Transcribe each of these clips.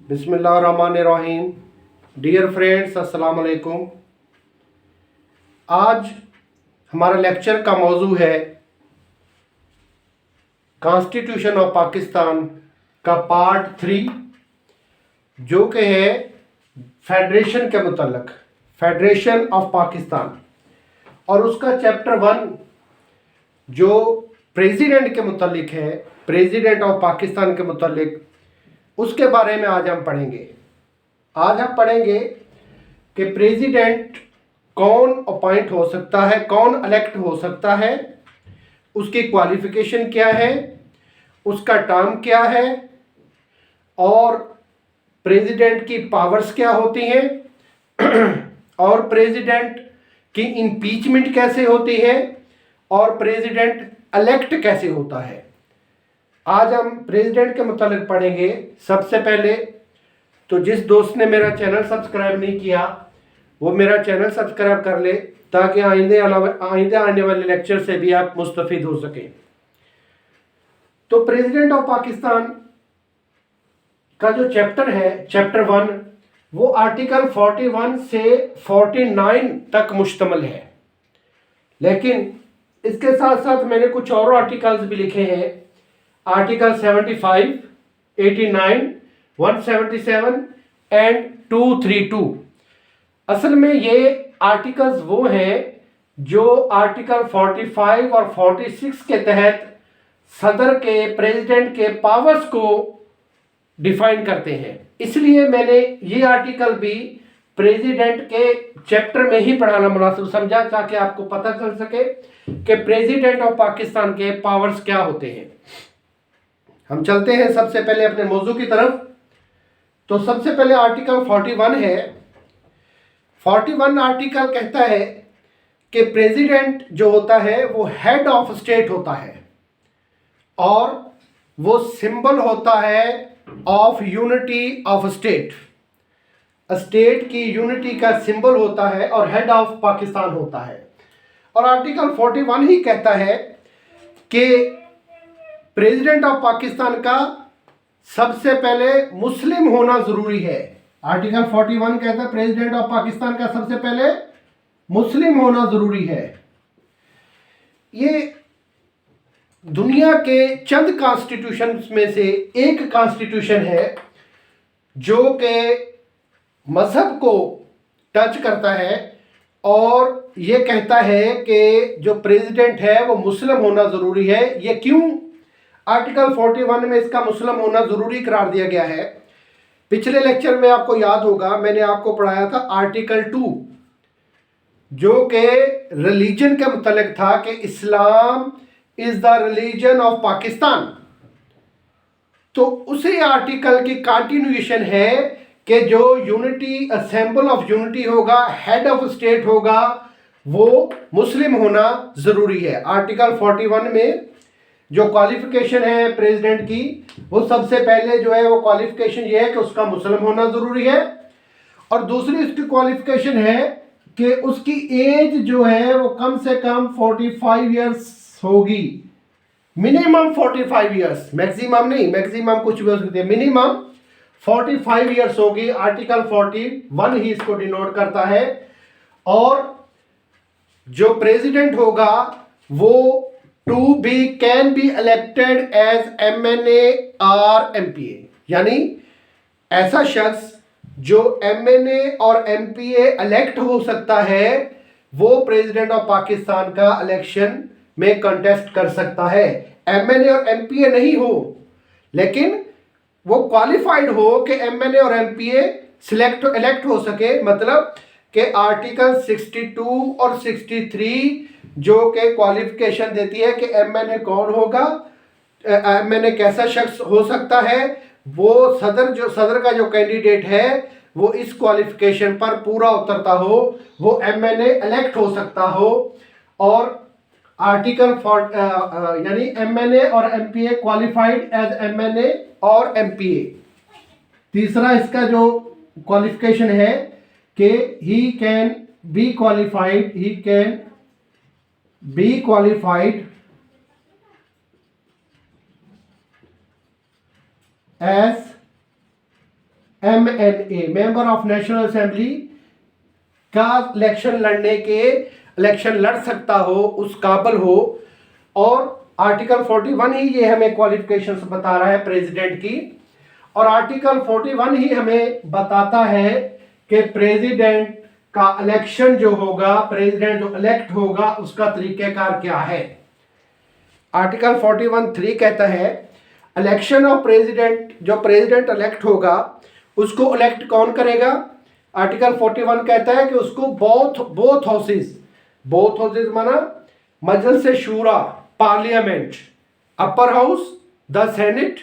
बिस्मिल्लाहिर्रहमानिर्रहीम। Dear friends, अस्सलाम वालेकुम। आज हमारा लेक्चर का मौजू है कॉन्स्टिट्यूशन ऑफ पाकिस्तान का पार्ट 3, जो कि है फेडरेशन के मुतल्लक, फेडरेशन ऑफ पाकिस्तान, और उसका चैप्टर 1 जो प्रेसिडेंट के मुतल्लिक है, प्रेसिडेंट ऑफ पाकिस्तान के मुतल्लिक, उसके बारे में आज हम पढ़ेंगे। आज हम पढ़ेंगे कि प्रेसिडेंट कौन अपॉइंट हो सकता है, कौन इलेक्ट हो सकता है, उसकी क्वालिफिकेशन क्या है, उसका टर्म क्या है, और प्रेसिडेंट की पावर्स क्या होती हैं और प्रेसिडेंट की इम्पीचमेंट कैसे होती है, और प्रेसिडेंट इलेक्ट कैसे होता है। आज हम प्रेसिडेंट के मुतालिक पढ़ेंगे। सबसे पहले तो जिस दोस्त ने मेरा चैनल सब्सक्राइब नहीं किया वो मेरा चैनल सब्सक्राइब कर ले, ताकि आइंदे आने वाले लेक्चर से भी आप मुस्तफीद हो सकें। तो प्रेसिडेंट ऑफ पाकिस्तान का जो चैप्टर है, चैप्टर 1, वो आर्टिकल 41 से 49 तक मुश्तमिल है। लेकिन इसके साथ साथ मैंने कुछ और आर्टिकल्स भी लिखे हैं। Article 75, 89, 177 and 232। असल में ये आर्टिकल्स वो हैं जो आर्टिकल 45 और 46 के तहत सदर के, प्रेसिडेंट के पावर्स को डिफाइन करते हैं। इसलिए मैंने ये आर्टिकल भी प्रेसिडेंट के चैप्टर में ही पढ़ाना मुनासिब समझा, ताकि आपको पता चल सके कि प्रेसिडेंट ऑफ पाकिस्तान के पावर्स क्या होते हैं। हम चलते हैं सबसे पहले अपने मौजू की तरफ। तो सबसे पहले आर्टिकल 41 है। 41 आर्टिकल कहता है कि प्रेसिडेंट जो होता है वो हेड ऑफ स्टेट होता है, और वो सिंबल होता है of unity of state. State की यूनिटी का सिंबल होता है और हेड ऑफ पाकिस्तान होता है। और आर्टिकल 41 ही कहता है कि प्रेसिडेंट ऑफ पाकिस्तान का सबसे पहले मुस्लिम होना जरूरी है। आर्टिकल 41 कहता है प्रेसिडेंट ऑफ पाकिस्तान का सबसे पहले मुस्लिम होना जरूरी है। ये दुनिया के चंद कॉन्स्टिट्यूशन में से एक कॉन्स्टिट्यूशन है जो कि मजहब को टच करता है, और ये कहता है कि जो प्रेसिडेंट है वो मुस्लिम होना जरूरी है। ये क्यों आर्टिकल 41 में इसका मुस्लिम होना जरूरी करार दिया गया है? पिछले लेक्चर में आपको याद होगा, मैंने आपको पढ़ाया था आर्टिकल 2, जो कि रिलीजन के मुतल्लिक था कि Islam is the religion of Pakistan. तो उसी आर्टिकल की कंटिन्यूएशन है कि जो यूनिटी, सिंबल ऑफ यूनिटी होगा, हेड ऑफ स्टेट होगा, वो मुस्लिम होना जरूरी है। आर्टिकल 41 में जो क्वालिफिकेशन है प्रेसिडेंट की, वो सबसे पहले जो है वो क्वालिफिकेशन ये है कि उसका मुस्लिम होना जरूरी है, और दूसरी उसकी क्वालिफिकेशन है कि उसकी एज जो है वो कम से कम 45 ईयर्स होगी। मिनिमम 45 ईयर्स, मैक्सिमम नहीं, मैक्सिमम कुछ भी हो सकती है, मिनिमम 45 ईयर्स होगी। आर्टिकल 41 ही इसको डिनोट करता है। और जो प्रेसिडेंट होगा वो to be can be elected as MNA और MPA, यानी ऐसा शख्स जो MNA और MPA इलेक्ट हो सकता है, वो प्रेसिडेंट ऑफ पाकिस्तान का इलेक्शन में कंटेस्ट कर सकता है। MNA और MPA नहीं हो, लेकिन वो क्वालिफाइड हो कि MNA और MPA इलेक्ट हो सके। मतलब कि आर्टिकल 62 और 63 जो कि क्वालिफिकेशन देती है कि MNA कौन होगा, MNA कैसा शख्स हो सकता है, वो सदर का जो कैंडिडेट है वो इस क्वालिफिकेशन पर पूरा उतरता हो, वो MNA इलेक्ट हो सकता हो। और आर्टिकल यानी MNA और MPA क्वालिफाइड एज MNA और MPA। तीसरा इसका जो क्वालिफिकेशन है कि he can be qualified as MNA member of national assembly का इलेक्शन लड़ सकता हो, उस काबिल हो। और आर्टिकल 41 ही ये हमें क्वालिफिकेशंस बता रहा है प्रेसिडेंट की, और आर्टिकल 41 ही हमें बताता है कि प्रेसिडेंट का इलेक्शन जो होगा, प्रेसिडेंट जो इलेक्ट होगा उसका तरीकेकार क्या है। आर्टिकल 41(3) कहता है इलेक्शन ऑफ प्रेसिडेंट, जो प्रेसिडेंट इलेक्ट होगा उसको इलेक्ट कौन करेगा। आर्टिकल 41 कहता है कि उसको बोथ हाउसेज माना Majlis Shura, parliament, upper house the senate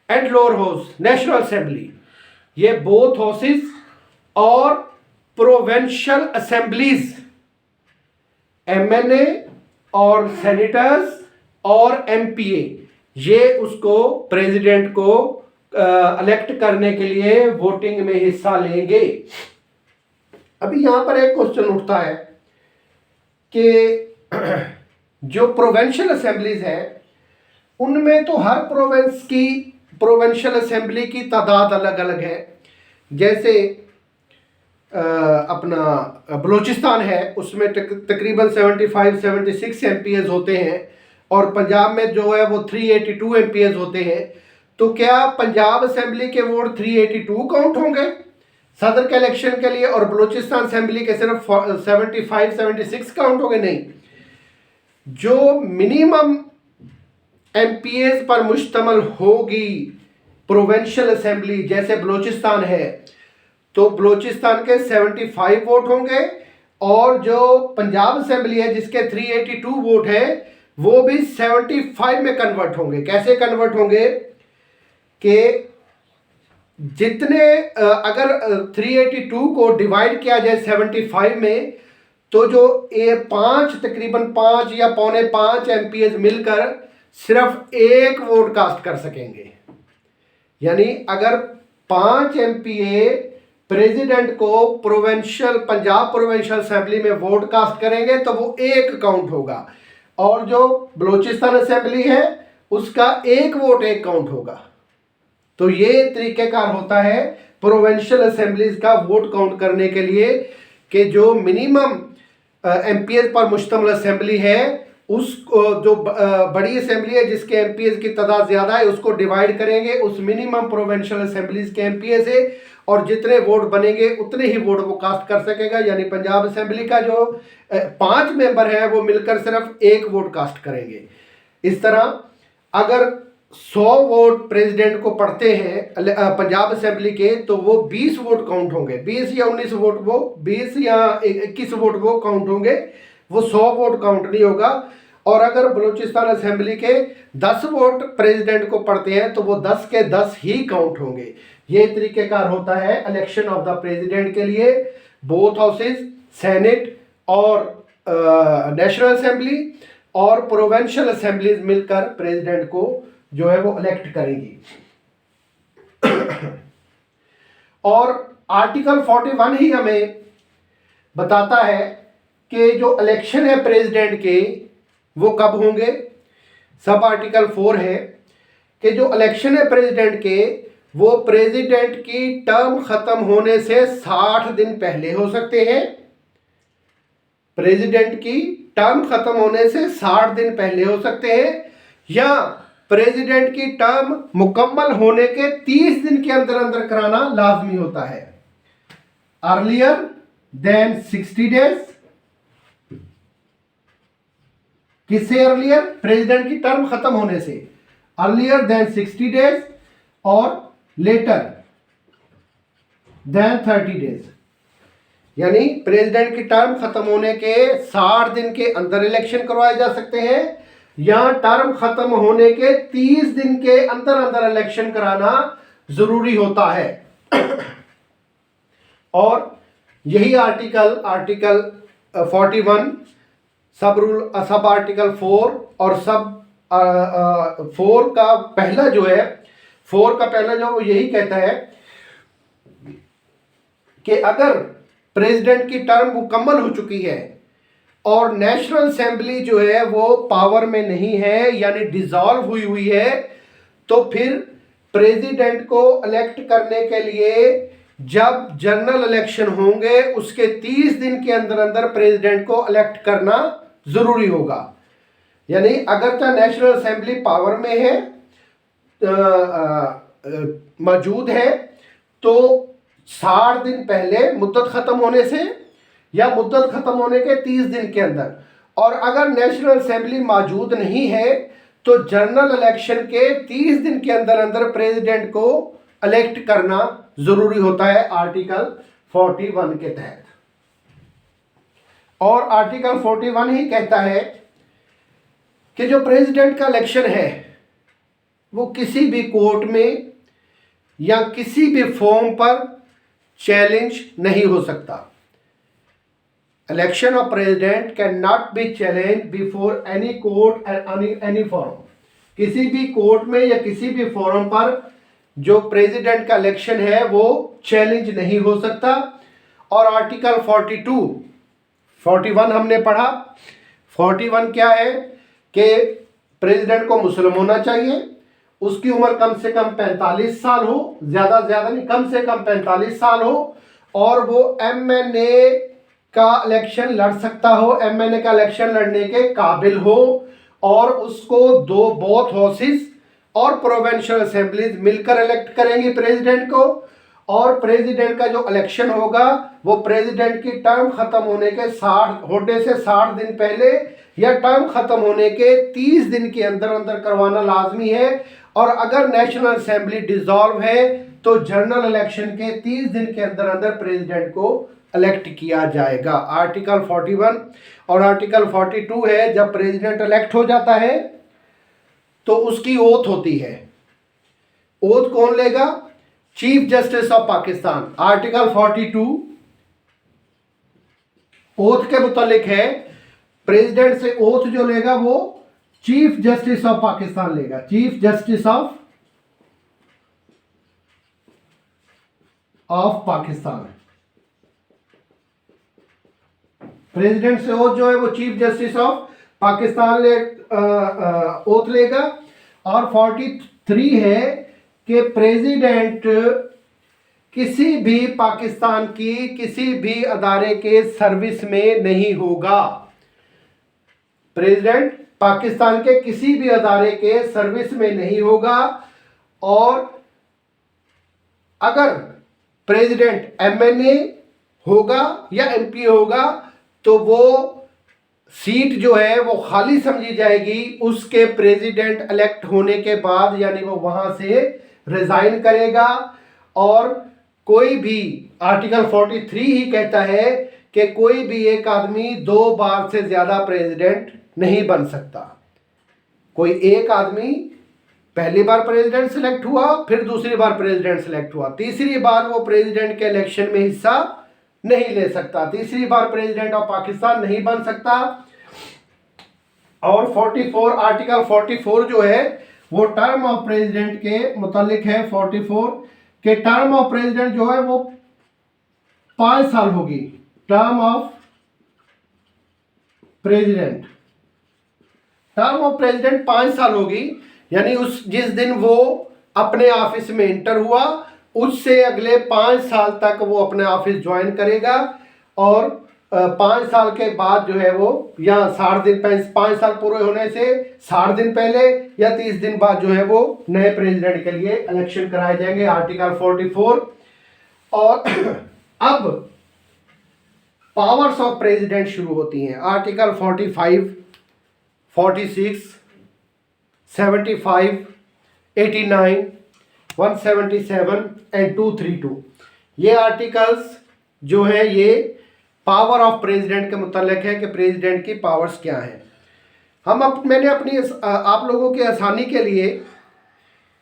and lower house national assembly, ये बोथ हाउसेज और प्रोविंशियल असेंबलीज, MNA और सेनेटर्स और MPA, ये उसको प्रेसिडेंट को इलेक्ट करने के लिए वोटिंग में हिस्सा लेंगे। अभी यहां पर एक क्वेश्चन उठता है कि जो प्रोविंशियल असेंबलीज है उनमें तो हर प्रोविंस की प्रोविंशियल असेंबली की तादाद अलग अलग है। जैसे अपना बलूचिस्तान है, उसमें तकरीबन 75-76 MPs होते हैं, और पंजाब में जो है वो 382 MPs होते हैं। तो क्या पंजाब असेंबली के वोट 382 काउंट होंगे सदर के इलेक्शन के लिए, और बलूचिस्तान असेंबली के सिर्फ 75-76 काउंट होंगे? नहीं, जो मिनिमम MPs पर मुश्तमल होगी प्रोविंशियल असेंबली, जैसे बलूचिस्तान है तो बलूचिस्तान के 75 वोट होंगे, और जो पंजाब असेंबली है जिसके 382 वोट है वो भी 75 में कन्वर्ट होंगे। कैसे कन्वर्ट होंगे कि जितने अगर 382 को डिवाइड किया जाए 75 में, तो जो तकरीबन 5 या 4.5 MPs मिलकर सिर्फ एक वोट कास्ट कर सकेंगे। यानी अगर 5 MPA प्रेसिडेंट को पंजाब प्रोविंशियल असेंबली में वोट कास्ट करेंगे तो वो एक काउंट होगा, और जो बलूचिस्तान असेंबली है उसका एक वोट एक काउंट होगा। तो ये तरीकेकार होता है प्रोविंशियल असेंबलीज का वोट काउंट करने के लिए, कि जो मिनिमम MPs पर मुश्तमिल असेंबली है उस जो बड़ी असेंबली है जिसके MPs की तादाद ज़्यादा है उसको डिवाइड करेंगे उस मिनिमम प्रोविंशियल असेंबलीज के MPs से, और जितने वोट बनेंगे उतने ही वोट वो कास्ट कर सकेगा। यानी पंजाब असेंबली का जो 5 मेंबर है वो मिलकर सिर्फ एक वोट कास्ट करेंगे। इस तरह अगर 100 वोट प्रेसिडेंट को पड़ते हैं पंजाब असेंबली के, तो वो 20 वोट काउंट होंगे, 20 या 19 वोट, वो 20 या 21 वोट वो काउंट होंगे, वो 100 वोट काउंट नहीं होगा। और अगर बलूचिस्तान असेंबली के 10 वोट प्रेसिडेंट को पड़ते हैं तो वो 10 के 10 ही काउंट होंगे। ये तरीकेकार होता है इलेक्शन ऑफ द प्रेसिडेंट के लिए। बोथ हाउसेज, सेनेट और नेशनल असेंबली और प्रोविंशियल असेंबलीज मिलकर प्रेसिडेंट को जो है वो इलेक्ट करेंगी। और आर्टिकल 41 ही हमें बताता है कि जो इलेक्शन है प्रेसिडेंट के वो कब होंगे। सब आर्टिकल 4 है कि जो इलेक्शन है प्रेसिडेंट के वो प्रेसिडेंट की टर्म खत्म होने से 60 दिन पहले हो सकते हैं। प्रेसिडेंट की टर्म खत्म होने से 60 दिन पहले हो सकते हैं, या प्रेसिडेंट की टर्म मुकम्मल होने के 30 दिन के अंदर अंदर कराना लाजमी होता है। Earlier than 60 days. किससे अर्लियर? प्रेसिडेंट की टर्म खत्म होने से। अर्लियर देन 60 डेज और लेटर देन 30 डेज। यानी प्रेसिडेंट की टर्म खत्म होने के 60 दिन के अंदर इलेक्शन करवाए जा सकते हैं, या टर्म खत्म होने के 30 दिन के अंदर अंदर इलेक्शन कराना जरूरी होता है। और यही आर्टिकल 41 सब आर्टिकल 4 और सब 4 का पहला जो है, 4 का पहला जो वो यही कहता है कि अगर प्रेसिडेंट की टर्म मुकम्मल हो चुकी है और नेशनल असेंबली जो है वो पावर में नहीं है यानी डिसॉल्व हुई है, तो फिर प्रेसिडेंट को इलेक्ट करने के लिए जब जनरल इलेक्शन होंगे उसके 30 दिन के अंदर अंदर प्रेसिडेंट को इलेक्ट करना जरूरी होगा। यानी अगर तो नेशनल असेंबली पावर में है, मौजूद है, तो 60 दिन पहले मुद्दत खत्म होने से या मुद्दत खत्म होने के 30 दिन के अंदर, और अगर नेशनल असेंबली मौजूद नहीं है तो जनरल इलेक्शन के 30 दिन के अंदर अंदर प्रेसिडेंट को इलेक्ट करना जरूरी होता है आर्टिकल 41 के तहत। और आर्टिकल 41 ही कहता है कि जो प्रेसिडेंट का इलेक्शन है वो किसी भी कोर्ट में या किसी भी फॉर्म पर चैलेंज नहीं हो सकता। Election of president can not be challenge before any court and any forum. किसी भी कोर्ट में या किसी भी फोरम पर जो प्रेसिडेंट का इलेक्शन है वो चैलेंज नहीं हो सकता। और आर्टिकल 41 हमने पढ़ा। 41 क्या है कि प्रेसिडेंट को मुस्लिम होना चाहिए, उसकी उम्र कम से कम 45 साल हो, ज़्यादा ज़्यादा नहीं, कम से कम 45 साल हो, और वो एमएनए का इलेक्शन लड़ सकता हो, एमएनए का इलेक्शन लड़ने के काबिल हो, और उसको बोथ हाउसेस और प्रोविंशियल असेंबलीज मिलकर इलेक्ट करेंगी प्रेसिडेंट को। और प्रेसिडेंट का जो इलेक्शन होगा वो प्रेसिडेंट की टर्म खत्म होने के 60 दिन पहले या टर्म खत्म होने के 30 दिन के अंदर अंदर करवाना लाजमी है। और अगर नेशनल असेंबली डिसॉल्व है तो जनरल इलेक्शन के 30 दिन के अंदर अंदर प्रेसिडेंट को इलेक्ट किया जाएगा। आर्टिकल 41 और आर्टिकल 42 है, जब प्रेसिडेंट इलेक्ट हो जाता है तो उसकी ओथ होती है। ओथ कौन लेगा? Chief justice of Pakistan. Article 42 oath के मुतालिक है, प्रेसिडेंट से ओथ जो लेगा वो चीफ जस्टिस ऑफ पाकिस्तान लेगा। Chief justice of Pakistan. President से ओथ जो है वो chief justice of Pakistan oath लेगा। और 43 है कि प्रेसिडेंट किसी भी पाकिस्तान की किसी भी अदारे के सर्विस में नहीं होगा। प्रेसिडेंट पाकिस्तान के किसी भी अदारे के सर्विस में नहीं होगा। और अगर प्रेसिडेंट एमएनए होगा या एमपी होगा तो वो सीट जो है वो खाली समझी जाएगी उसके प्रेसिडेंट इलेक्ट होने के बाद, यानी वो वहां से रिजाइन करेगा। और कोई भी आर्टिकल 43 ही कहता है कि कोई भी एक आदमी 2 बार से ज्यादा प्रेसिडेंट नहीं बन सकता। कोई एक आदमी पहली बार प्रेसिडेंट सिलेक्ट हुआ, फिर दूसरी बार प्रेसिडेंट सिलेक्ट हुआ, तीसरी बार वो प्रेसिडेंट के इलेक्शन में हिस्सा नहीं ले सकता, तीसरी बार प्रेसिडेंट ऑफ पाकिस्तान नहीं बन सकता। और 44 आर्टिकल 44 जो है वो टर्म ऑफ प्रेसिडेंट के मुतालिक है। 44 के टर्म ऑफ प्रेसिडेंट जो है वो 5 साल होगी। टर्म ऑफ प्रेसिडेंट 5 साल होगी, यानी जिस दिन वो अपने ऑफिस में इंटर हुआ उससे अगले 5 साल तक वो अपने ऑफिस ज्वाइन करेगा। और 5 साल के बाद जो है वो या 60 दिन 5 साल पूरे होने से 60 दिन पहले या 30 दिन बाद जो है वो नए प्रेसिडेंट के लिए इलेक्शन कराए जाएंगे। आर्टिकल 44। और अब पावर्स ऑफ प्रेसिडेंट शुरू होती हैं। आर्टिकल 45, 46, 75, 89, 177 एंड 232 ये आर्टिकल्स जो है ये पावर ऑफ प्रेसिडेंट के मुतालिक है कि प्रेसिडेंट की पावर्स क्या हैं। मैंने अपनी आप लोगों के आसानी के लिए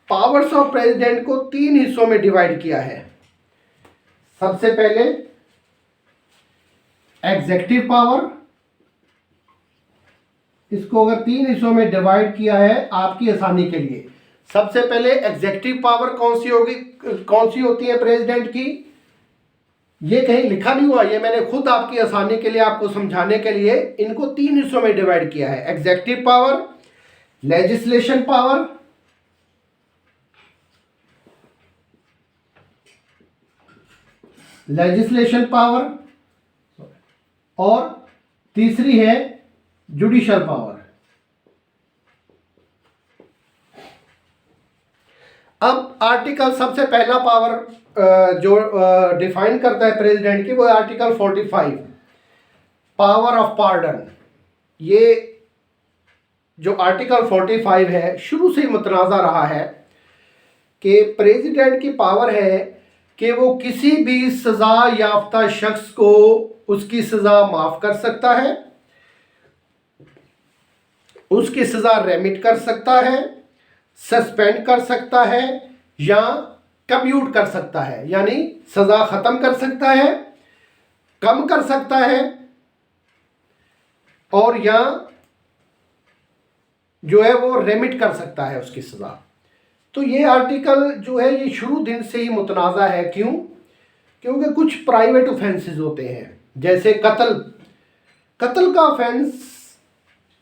पावर्स ऑफ प्रेसिडेंट को 3 हिस्सों में डिवाइड किया है। सबसे पहले एग्जीक्यूटिव पावर, इसको अगर 3 हिस्सों में डिवाइड किया है आपकी आसानी के लिए। सबसे पहले एग्जीक्यूटिव पावर कौन सी होती है प्रेसिडेंट की, ये कहीं लिखा नहीं हुआ, ये मैंने खुद आपकी आसानी के लिए आपको समझाने के लिए इनको 3 हिस्सों में डिवाइड किया है। Executive power, legislation power legislation power, और तीसरी है जुडिशल पावर। अब आर्टिकल सबसे पहला पावर जो डिफाइन करता है प्रेसिडेंट की, वो है आर्टिकल 45, पावर ऑफ पार्डन। ये जो आर्टिकल 45 है, शुरू से ही मुतनाज़ा रहा है कि प्रेसिडेंट की पावर है कि वो किसी भी सज़ा याफ्ता शख्स को उसकी सज़ा माफ़ कर सकता है, उसकी सज़ा रेमिट कर सकता है, सस्पेंड कर सकता है, या कम्यूट कर सकता है, यानी सज़ा ख़त्म कर सकता है, कम कर सकता है, और या जो है वो रेमिट कर सकता है उसकी सज़ा। तो ये आर्टिकल जो है ये शुरू दिन से ही मुतनाज़ा है। क्यों? क्योंकि कुछ प्राइवेट ऑफेंसेस होते हैं, जैसे कत्ल का ऑफेंस,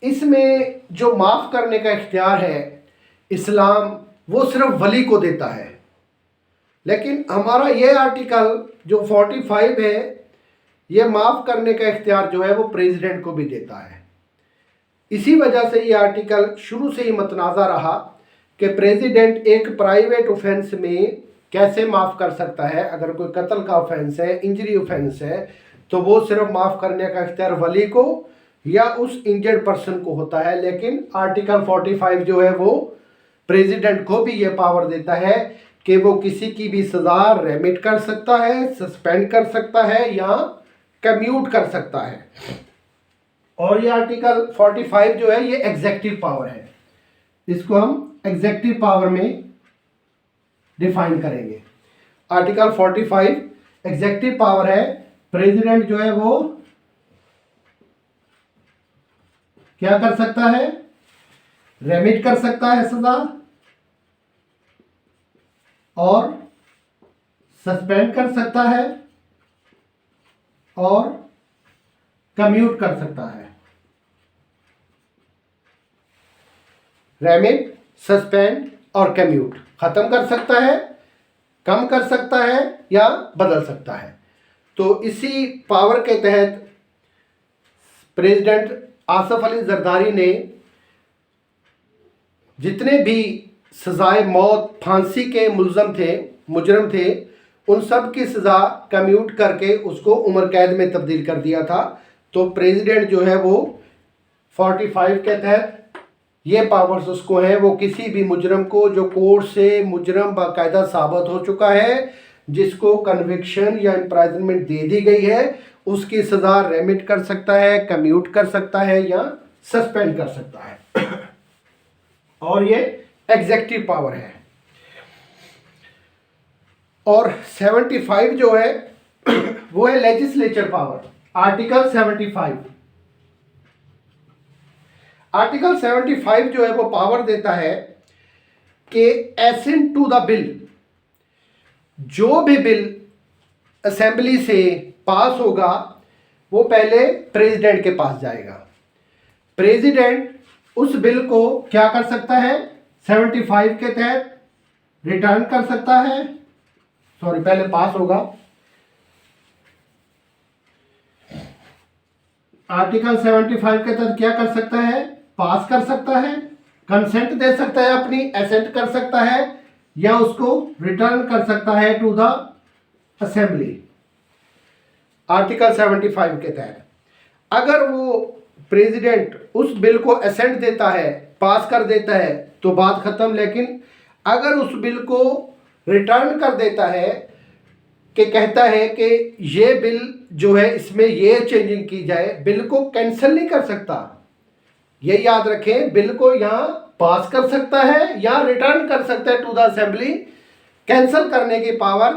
इसमें जो माफ़ करने का इख्तियार है इस्लाम वो सिर्फ वली को देता है, लेकिन हमारा ये आर्टिकल जो 45 है ये माफ़ करने का इख्तियार जो है वो प्रेसिडेंट को भी देता है। इसी वजह से ये आर्टिकल शुरू से ही मुतनाज़ा रहा कि प्रेसिडेंट एक प्राइवेट ऑफेंस में कैसे माफ़ कर सकता है। अगर कोई कत्ल का ऑफेंस है, इंजरी ऑफेंस है, तो वो सिर्फ माफ़ करने का इख्तियार वली को या उस इंजर्ड पर्सन को होता है, लेकिन आर्टिकल 45 जो है वो प्रेसिडेंट को भी ये पावर देता है कि वो किसी की भी सज़ा रेमिट कर सकता है, सस्पेंड कर सकता है, या कम्यूट कर सकता है। और ये आर्टिकल 45 जो है ये एग्जेक्टिव पावर है, इसको हम एग्जेक्टिव पावर में डिफाइन करेंगे। आर्टिकल 45 एग्जेक्टिव पावर है। प्रेसिडेंट जो है वो क्या कर सकता है? रेमिट कर सकता है सजा, और सस्पेंड कर सकता है, और कम्यूट कर सकता है। रेमिट, सस्पेंड और कम्यूट, खत्म कर सकता है, कम कर सकता है, या बदल सकता है। तो इसी पावर के तहत प्रेसिडेंट आसिफ अली जरदारी ने जितने भी सजाए मौत, फांसी के मुजरम थे, उन सब की सज़ा कम्यूट करके उसको उम्र कैद में तब्दील कर दिया था। तो प्रेसिडेंट जो है वो 45 के तहत ये पावर्स उसको हैं, वो किसी भी मुजरम को जो कोर्ट से मुजरम बाकायदा साबित हो चुका है, जिसको कन्विक्शन या इम्प्राइजनमेंट दे दी गई है, उसकी सज़ा रेमिट कर सकता है, कम्यूट कर सकता है, या सस्पेंड कर सकता है। और ये एग्जेक्टिव पावर है। और 75 जो है वो है लेजिस्लेचर पावर। आर्टिकल 75, आर्टिकल 75 जो है वो पावर देता है कि एसेंट टू द बिल, जो भी बिल असेंबली से पास होगा वो पहले प्रेसिडेंट के पास जाएगा। प्रेसिडेंट उस बिल को क्या कर सकता है? 75 के तहत रिटर्न कर सकता है, पहले पास होगा। आर्टिकल 75 के तहत क्या कर सकता है? पास कर सकता है, कंसेंट दे सकता है, अपनी एसेंट कर सकता है, या उसको रिटर्न कर सकता है टू द असेंबली। आर्टिकल 75 के तहत अगर वो प्रेसिडेंट उस बिल को एसेंट देता है, पास कर देता है, तो बात खत्म। लेकिन अगर उस बिल को रिटर्न कर देता है कि कहता है कि ये बिल जो है इसमें ये चेंजिंग की जाए, बिल को कैंसिल नहीं कर सकता। ये याद रखें, बिल को यहाँ पास कर सकता है या रिटर्न कर सकता है टू द असेंबली। कैंसिल करने की पावर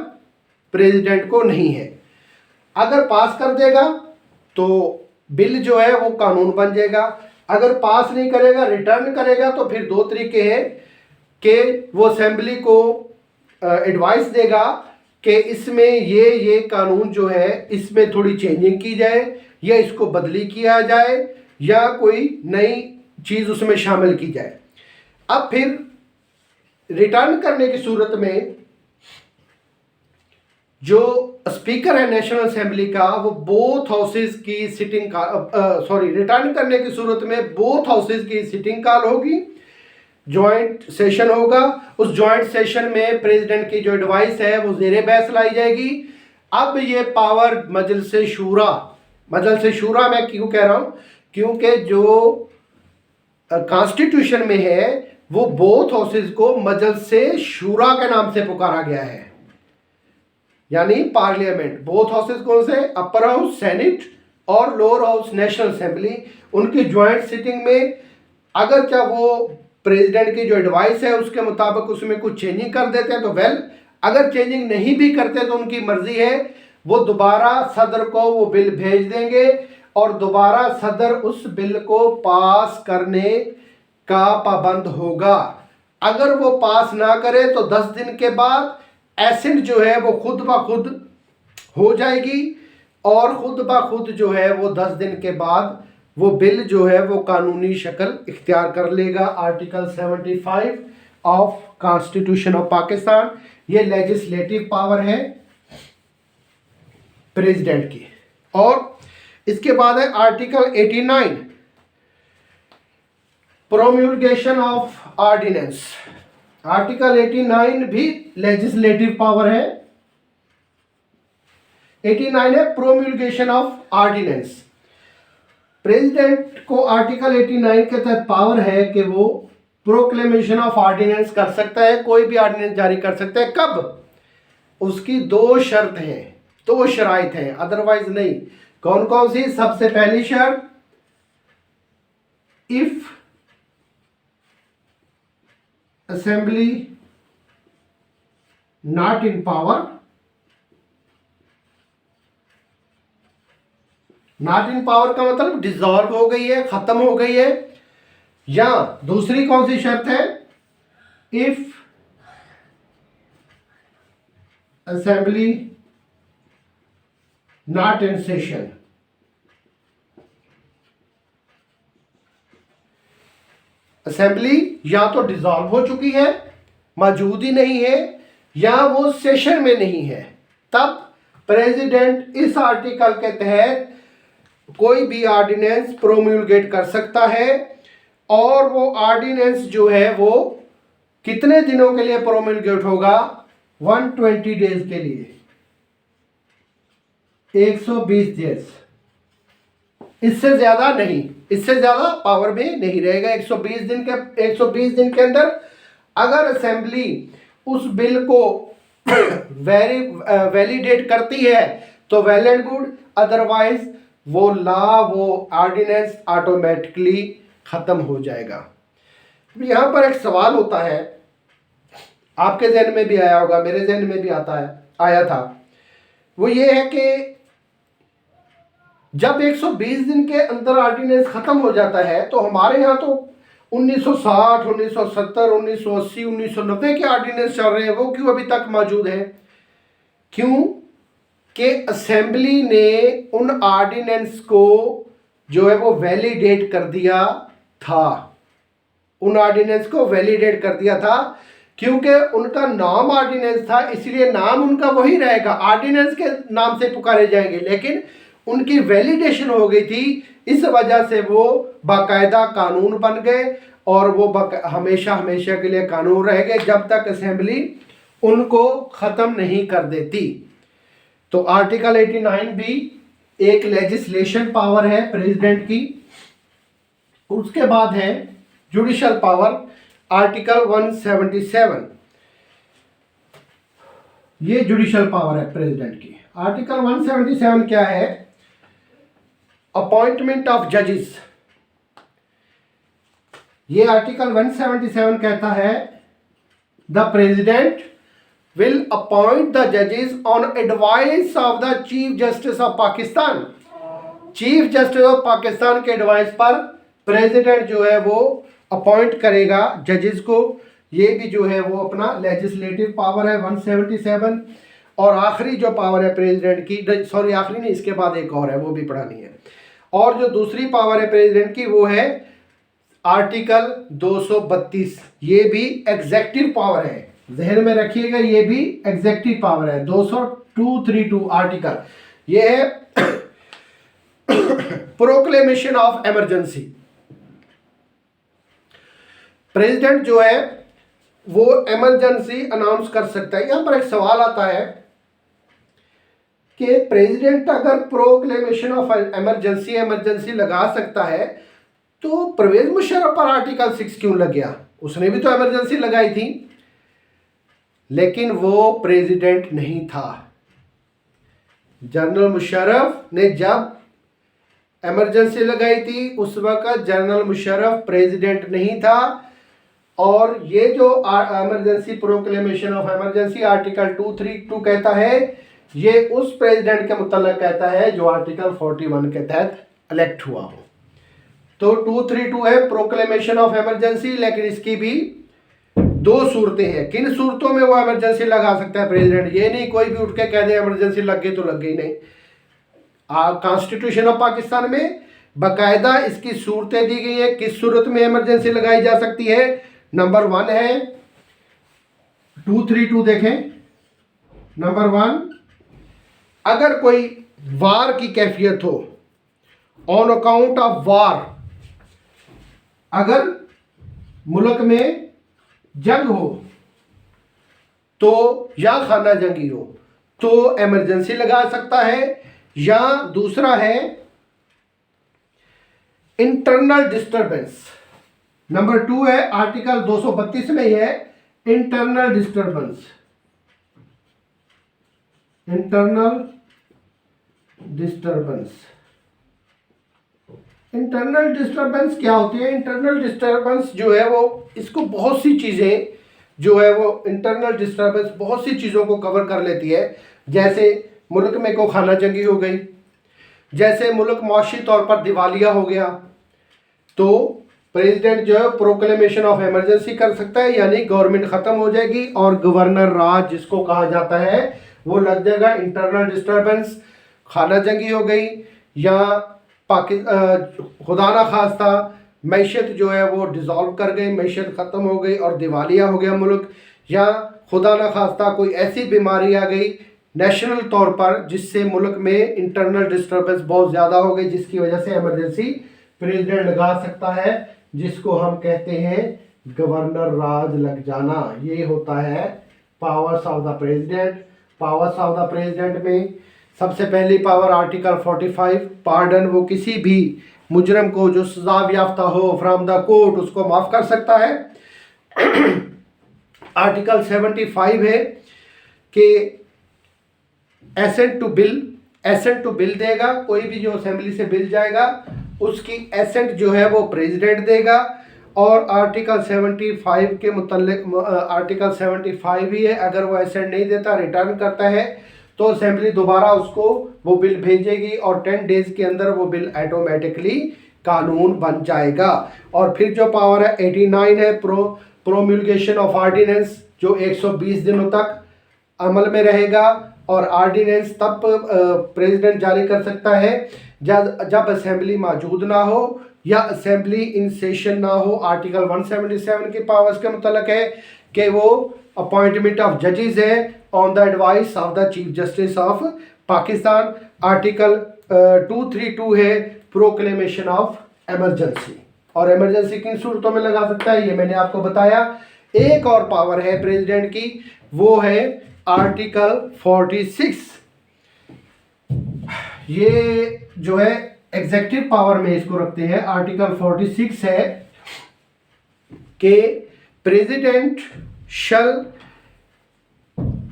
प्रेसिडेंट को नहीं है। अगर पास कर देगा तो बिल जो है वो कानून बन जाएगा। अगर पास नहीं करेगा, रिटर्न करेगा, तो फिर दो तरीके हैं कि वो असेंबली को एडवाइस देगा कि इसमें ये कानून जो है इसमें थोड़ी चेंजिंग की जाए, या इसको बदली किया जाए, या कोई नई चीज़ उसमें शामिल की जाए। अब फिर रिटर्न करने की सूरत में जो स्पीकर है नेशनल असेंबली का वो बोथ हाउसेज की सिटिंग का रिटर्न करने की सूरत में बोथ हाउसेज की सिटिंग कॉल होगी, ज्वाइंट सेशन होगा। उस ज्वाइंट सेशन में प्रेसिडेंट की जो एडवाइस है वो ज़ेरे बहस लाई जाएगी। अब ये पावर मजलिस शूरा मैं क्यों कह रहा हूँ, क्योंकि जो कॉन्स्टिट्यूशन में है वो बोथ हाउसेज को मजलिस शूरा के नाम से पुकारा गया है, यानी पार्लियामेंट। बोथ हाउसेज कौन से, अपर हाउस सेनेट और लोअर हाउस नेशनल असेंबली, उनकी ज्वाइंट सिटिंग में अगर क्या वो प्रेसिडेंट की जो एडवाइस है उसके मुताबिक उसमें कुछ चेंजिंग कर देते हैं तो वेल, अगर चेंजिंग नहीं भी करते तो उनकी मर्जी है, वो दोबारा सदर को वो बिल भेज देंगे और दोबारा सदर उस बिल को पास करने का पाबंद होगा। अगर वो पास ना करे तो 10 दिन के बाद एसेंट जो है वो खुद ब खुद हो जाएगी और खुद ब खुद जो है वो 10 दिन के बाद वो बिल जो है वो कानूनी शक्ल इख्तियार कर लेगा। Article 75 of constitution of Pakistan, ये लेजिस्लेटिव पावर है प्रेसिडेंट की। और इसके बाद है आर्टिकल 89 प्रोम्यूलगेशन ऑफ ऑर्डिनेंस। आर्टिकल 89 भी लेजिस्लेटिव पावर है। 89 है प्रोम्यूलगेशन ऑफ ऑर्डिनेंस। प्रेसिडेंट को आर्टिकल 89 के तहत पावर है कि वो प्रोक्लेमेशन ऑफ ऑर्डिनेंस कर सकता है, कोई भी ऑर्डिनेंस जारी कर सकता है। कब, उसकी 2 शर्त हैं, 2 शराइत हैं, अदरवाइज नहीं। कौन कौन सी, सबसे पहली शर्त, if assembly not in power, not in power का मतलब डिसॉल्व हो गई है, खत्म हो गई है। या दूसरी कौन सी शर्त है, if assembly not in session, assembly या तो डिसॉल्व हो चुकी है, मौजूद ही नहीं है, या वो सेशन में नहीं है, तब प्रेसिडेंट इस आर्टिकल के तहत कोई भी ऑर्डिनेंस प्रोम्यूलगेट कर सकता है। और वो ऑर्डिनेंस जो है वो कितने दिनों के लिए प्रोम्यूलगेट होगा, 120 डेज के लिए, 120 डेज, इससे ज्यादा नहीं, इससे ज्यादा पावर में नहीं रहेगा। 120 दिन के अंदर अगर असेंबली उस बिल को वैलिडेट करती है तो वेल एंड गुड, अदरवाइज वो ऑर्डिनेंस ऑटोमेटिकली खत्म हो जाएगा। यहां पर एक सवाल होता है, आपके जहन में भी आया होगा, मेरे जहन में भी आया था, वो ये है कि जब 120 दिन के अंदर ऑर्डिनेंस खत्म हो जाता है तो हमारे यहाँ तो 1960, 1970, 1980, 1990 के ऑर्डिनेंस चल रहे हैं, वो क्यों अभी तक मौजूद हैं? क्यों कि असेंबली ने उन ऑर्डिनेंस को जो है वो वैलिडेट कर दिया था, उन ऑर्डिनेंस को वैलिडेट कर दिया था, क्योंकि उनका नाम ऑर्डिनेंस था, इसलिए नाम उनका वही रहेगा, ऑर्डिनेंस के नाम से पुकारे जाएंगे, लेकिन उनकी वैलिडेशन हो गई थी, इस वजह से वो बाकायदा कानून बन गए और वो हमेशा हमेशा के लिए कानून रह गए जब तक असेंबली उनको ख़त्म नहीं कर देती। तो आर्टिकल 89 भी एक लेजिस्लेशन पावर है प्रेसिडेंट की। उसके बाद है जुडिशल पावर, आर्टिकल 177, ये जुडिशल पावर है प्रेसिडेंट की। आर्टिकल 177 क्या है? अपॉइंटमेंट ऑफ जजेस। ये आर्टिकल 177 कहता है the president will appoint the judges on advice of the Chief Justice of Pakistan। Chief justice of Pakistan के एडवाइस पर प्रेसिडेंट जो है वो अपॉइंट करेगा जजेस को। ये भी जो है वो अपना लेजिस्लेटिव पावर है 177। और आखिरी जो पावर है प्रेसिडेंट की, सॉरी आखिरी नहीं, इसके बाद एक और है, वो भी पढ़ानी है। और जो दूसरी पावर है प्रेसिडेंट की वो है आर्टिकल 232, ये भी एग्जेक्टिव पावर है, जहन में रखिएगा, ये भी एग्जेक्टिव पावर है। 232 232 आर्टिकल, ये है प्रोक्लेमेशन ऑफ इमरजेंसी। प्रेसिडेंट जो है वो इमरजेंसी अनाउंस कर सकता है। यहां पर एक सवाल आता है कि प्रेसिडेंट अगर प्रोक्लेमेशन ऑफ इमरजेंसी लगा सकता है तो परवेज मुशर्रफ पर आर्टिकल 6 क्यों लग गया? उसने भी तो इमरजेंसी लगाई थी, लेकिन वो प्रेसिडेंट नहीं था। जनरल मुशर्रफ ने जब इमरजेंसी लगाई थी उस वक्त जनरल मुशर्रफ प्रेसिडेंट नहीं था, और ये जो emergency proclamation of emergency article 232 कहता है, ये उस प्रेसिडेंट के मुतल्लिक कहता है जो आर्टिकल 41 के तहत इलेक्ट हुआ हो। तो 232 है प्रोक्लेमेशन ऑफ इमरजेंसी, लेकिन इसकी भी दो सूरतें हैं। किन सूरतों में वो इमरजेंसी लगा सकता है प्रेसिडेंट? ये नहीं कोई भी उठ के कह दे इमरजेंसी लग गई तो लग गई, नहीं। कॉन्स्टिट्यूशन ऑफ पाकिस्तान में बाकायदा इसकी सूरतें दी गई है, किस सूरत में इमरजेंसी लगाई जा सकती है। नंबर 1 है 232, देखें। नंबर 1, अगर कोई वार की कैफियत हो, ऑन अकाउंट ऑफ वार, अगर मुल्क में जंग हो तो, या खाना जंगी हो तो इमरजेंसी लगा सकता है। या दूसरा है इंटरनल डिस्टरबेंस। नंबर 2 है आर्टिकल 232 में है इंटरनल डिस्टरबेंस। इंटरनल डिस्टरबेंस क्या होती है? इंटरनल डिस्टरबेंस जो है वो, इसको बहुत सी चीज़ें जो है वो, इंटरनल डिस्टरबेंस बहुत सी चीज़ों को कवर कर लेती है। जैसे मुल्क में को खाना जंगी हो गई, जैसे मुल्क मुआशी तौर पर दिवालिया हो गया, तो प्रेसिडेंट जो है प्रोक्लेमेशन ऑफ इमरजेंसी कर सकता है, यानी गवर्नमेंट ख़त्म हो जाएगी और गवर्नर राज जिसको कहा जाता है वो लग जाएगा। इंटरनल डिस्टरबेंस, खाना जंगी हो गई, या खुदा ना खास्ता मैशत जो है वो डिज़ोल्व कर गई, मैशत ख़त्म हो गई और दिवालिया हो गया मुल्क, या खुदा ना खास्ता कोई ऐसी बीमारी आ गई नेशनल तौर पर जिससे मुल्क में इंटरनल डिस्टर्बेंस बहुत ज़्यादा हो गई, जिसकी वजह से इमरजेंसी प्रेसिडेंट लगा सकता है, जिसको हम कहते हैं गवर्नर राज लग जाना। ये होता है powers of the president. Powers of the president में सबसे पहली पावर आर्टिकल 45, पार्डन, वो किसी भी मुजरम को जो सजा याफ्ता हो फ्रॉम द कोर्ट उसको माफ़ कर सकता है। आर्टिकल 75 है कि एसेंट टू बिल देगा, कोई भी जो असेंबली से बिल जाएगा उसकी एसेंट जो है वो प्रेसिडेंट देगा। और आर्टिकल 75 के मुतल्लिक आर्टिकल 75 ही है, अगर वो एसेंट नहीं देता, रिटर्न करता है, तो असेंबली दोबारा उसको वो बिल भेजेगी और 10 डेज के अंदर वो बिल ऑटोमेटिकली कानून बन जाएगा। और फिर जो पावर है 89 है प्रोम्यूलगेशन ऑफ ऑर्डिनेंस, जो 120 दिनों तक अमल में रहेगा, और ऑर्डिनेंस तब प्रेसिडेंट जारी कर सकता है जब असेंबली मौजूद ना हो या असेंबली इन सेशन ना हो। आर्टिकल 177 की पावर्स के मुतल्लिक है कि वो अपॉइंटमेंट ऑफ जजेस है on the advice of the chief justice of Pakistan. Article 232 है प्रोक्लेमेशन ऑफ इमरजेंसी। और इमरजेंसी किन सूरतों में लगा सकता है ये मैंने आपको बताया। एक और पावर है प्रेसिडेंट की, वो है आर्टिकल 46। ये जो है एग्जेक्टिव पावर में इसको रखते हैं। आर्टिकल 46 है कि प्रेसिडेंट शल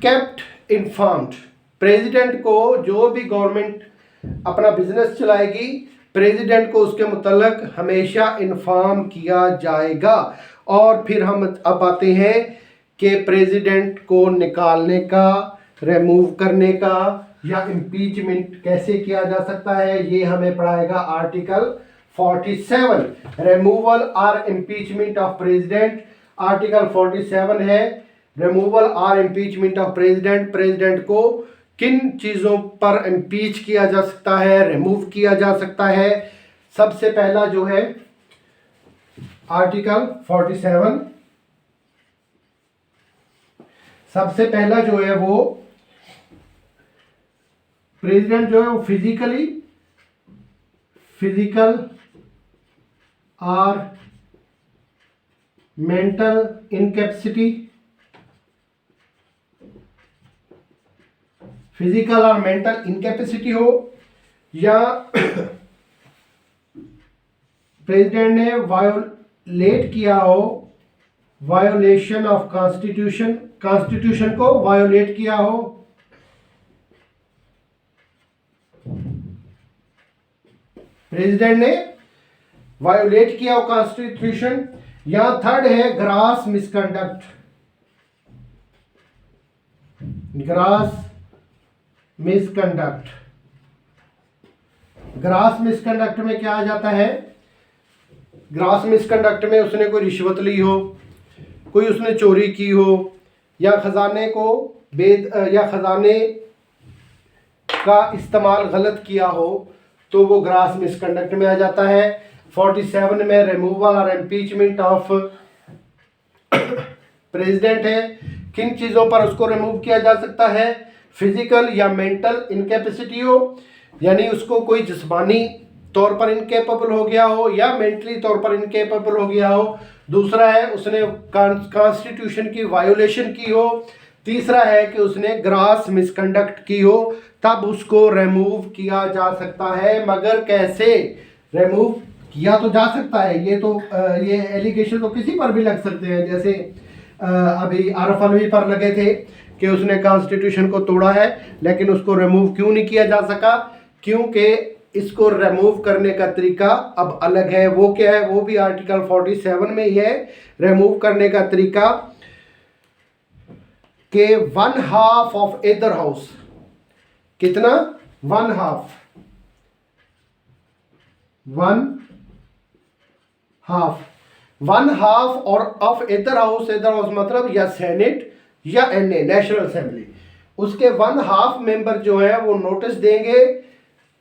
केप्ट इन्फॉर्म्ड, प्रेसिडेंट को जो भी गवर्नमेंट अपना बिजनेस चलाएगी, प्रेसिडेंट को उसके मुतल्लिक हमेशा इन्फॉर्म किया जाएगा। और फिर हम अब आते हैं कि प्रेसिडेंट को निकालने का, रिमूव करने का या इम्पीचमेंट कैसे किया जा सकता है, ये हमें पढ़ाएगा आर्टिकल 47, रिमूवल और इम्पीचमेंट ऑफ प्रेसिडेंट। आर्टिकल 47 है रिमूवल और इम्पीचमेंट ऑफ प्रेसिडेंट। प्रेसिडेंट को किन चीज़ों पर इम्पीच किया जा सकता है, रिमूव किया जा सकता है। सबसे पहला जो है आर्टिकल 47, सबसे पहला जो है वो प्रेसिडेंट जो है वो फिजिकल और मेंटल इनकैपेसिटी, फिजिकल और मेंटल इनकैपेसिटी हो, या प्रेसिडेंट ने वायोलेट किया हो, वायोलेशन ऑफ कॉन्स्टिट्यूशन को वायोलेट किया हो, प्रेसिडेंट ने वायोलेट किया हो कॉन्स्टिट्यूशन, या थर्ड है ग्रास मिसकंडक्ट। ग्रास मिसकंडक्ट में क्या आ जाता है? ग्रास मिसकंडक्ट में उसने कोई रिश्वत ली हो, कोई उसने चोरी की हो, या खजाने का इस्तेमाल गलत किया हो, तो वो ग्रास मिसकंडक्ट में आ जाता है। 47 में रिमूवल और इम्पीचमेंट ऑफ प्रेसिडेंट है। किन चीज़ों पर उसको रिमूव किया जा सकता है? फिजिकल या मेंटल इनकैपेसिटी हो, यानी उसको कोई जिस्मानी तौर पर इनकेपेबल हो गया हो या मेंटली तौर पर इनकेपेबल हो गया हो। दूसरा है उसने कॉन्स्टिट्यूशन की वायोलेशन की हो। तीसरा है कि उसने ग्रास मिसकंडक्ट की हो, तब उसको रिमूव किया जा सकता है। मगर कैसे रिमूव किया तो जा सकता है, ये एलिगेशन तो किसी पर भी लग सकते हैं। जैसे अभी आरफ अलवी पर लगे थे कि उसने कॉन्स्टिट्यूशन को तोड़ा है, लेकिन उसको रिमूव क्यों नहीं किया जा सका? क्योंकि इसको रिमूव करने का तरीका अब अलग है। वो क्या है? वो भी आर्टिकल 47 में ही है। रिमूव करने का तरीका के 1/2 ऑफ ईदर हाउस, कितना? 1/2 और ऑफ ईदर हाउस मतलब या सेनेट या एनए नेशनल असेंबली, उसके 1/2 मेंबर जो है वो नोटिस देंगे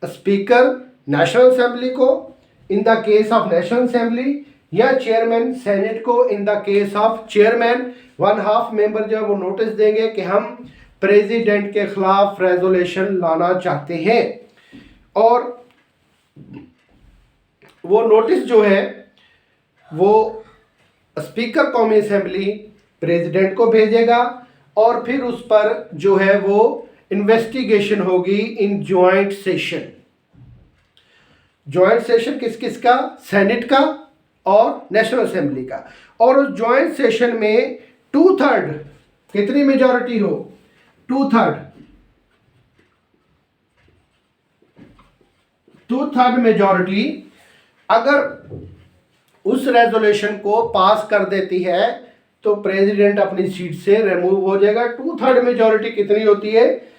स्पीकर नेशनल असेंबली को in the case of national assembly, या चेयरमैन सेनेट को in the case of chairman. 1/2 member जो है वो नोटिस देंगे कि हम प्रेसिडेंट के खिलाफ रेजोल्यूशन लाना चाहते हैं, और वो नोटिस जो है वो स्पीकर कौमी असेंबली प्रेसिडेंट को भेजेगा, और फिर उस पर जो है वो इन्वेस्टिगेशन होगी इन ज्वाइंट सेशन। ज्वाइंट सेशन किस किस का? सेनेट का और नेशनल असेंबली का। और उस ज्वाइंट सेशन में 2/3 कितनी मेजॉरिटी हो? 2/3 मेजॉरिटी अगर उस रेजोल्यूशन को पास कर देती है तो प्रेसिडेंट अपनी सीट से रिमूव हो जाएगा। 2/3 मेजॉरिटी कितनी होती है?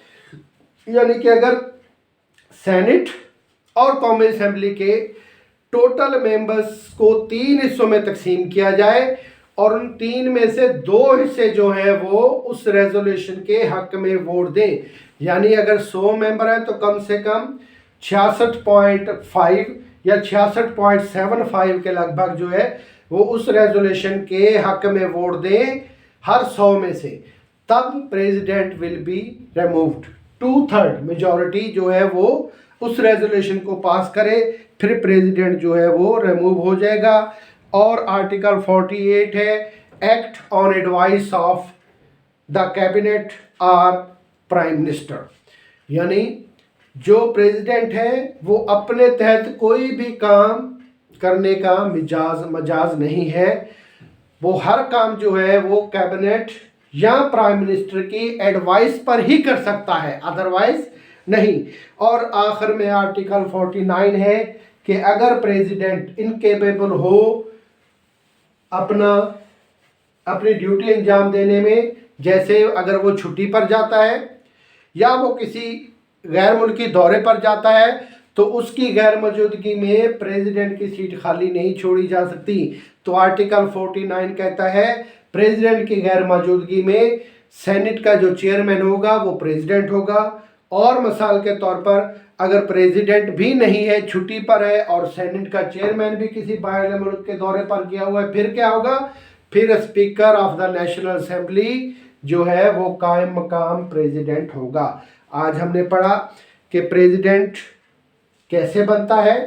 यानी कि अगर सेनेट और कौमी असेंबली के टोटल मेंबर्स को 3 हिस्सों में तकसीम किया जाए और उन 3 में से 2 हिस्से जो हैं वो उस रेजोल्यूशन के हक में वोट दें, यानी अगर 100 मेंबर हैं तो कम से कम 66.5 या 66.75 के लगभग जो है वो उस रेजोल्यूशन के हक में वोट दें हर 100 में से, तब president will be removed. 2/3 majority जो है वो उस रेजोल्यूशन को पास करे, फिर प्रेसिडेंट जो है वो रिमूव हो जाएगा। और आर्टिकल 48 है act on advice of the cabinet और प्राइम मिनिस्टर, यानी जो प्रेसिडेंट है वो अपने तहत कोई भी काम करने का मजाज नहीं है। वो हर काम जो है वो कैबिनेट या प्राइम मिनिस्टर की एडवाइस पर ही कर सकता है, अदरवाइज नहीं। और आखिर में आर्टिकल 49 है कि अगर प्रेसिडेंट इनकेपेबल हो अपनी ड्यूटी अंजाम देने में, जैसे अगर वो छुट्टी पर जाता है या वो किसी गैर मुल्की दौरे पर जाता है, तो उसकी गैर मौजूदगी में प्रेसिडेंट की सीट खाली नहीं छोड़ी जा सकती। तो आर्टिकल 49 कहता है प्रेसिडेंट की गैर मौजूदगी में सेनेट का जो चेयरमैन होगा वो प्रेसिडेंट होगा। और मिसाल के तौर पर अगर प्रेसिडेंट भी नहीं है, छुट्टी पर है, और सेनेट का चेयरमैन भी किसी बाहर मुल्क के दौरे पर गया हुआ है, फिर क्या होगा? फिर speaker of the national assembly जो है वो कायम मकाम प्रेसिडेंट होगा। आज हमने पढ़ा कि प्रेसिडेंट कैसे बनता है,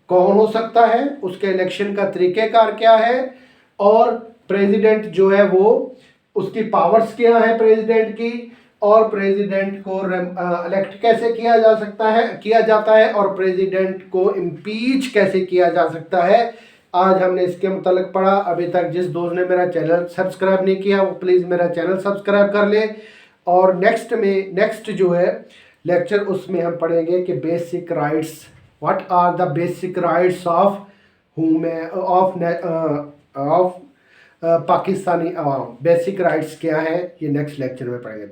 कौन हो सकता है, उसके इलेक्शन का तरीक़ेकार क्या है, और प्रेसिडेंट जो है वो उसकी पावर्स क्या है प्रेसिडेंट की, और प्रेसिडेंट को इलेक्ट कैसे किया जा सकता है, किया जाता है, और प्रेसिडेंट को इम्पीच कैसे किया जा सकता है। आज हमने इसके मुतालिक पढ़ा। अभी तक जिस दोस्त ने मेरा चैनल सब्सक्राइब नहीं किया वो प्लीज़ मेरा चैनल सब्सक्राइब कर ले। और नेक्स्ट जो है लेक्चर उसमें हम पढ़ेंगे कि basic rights, what are the basic rights of Pakistani अवाम, बेसिक राइट्स क्या है, ये नेक्स्ट लेक्चर में पढ़ेंगे।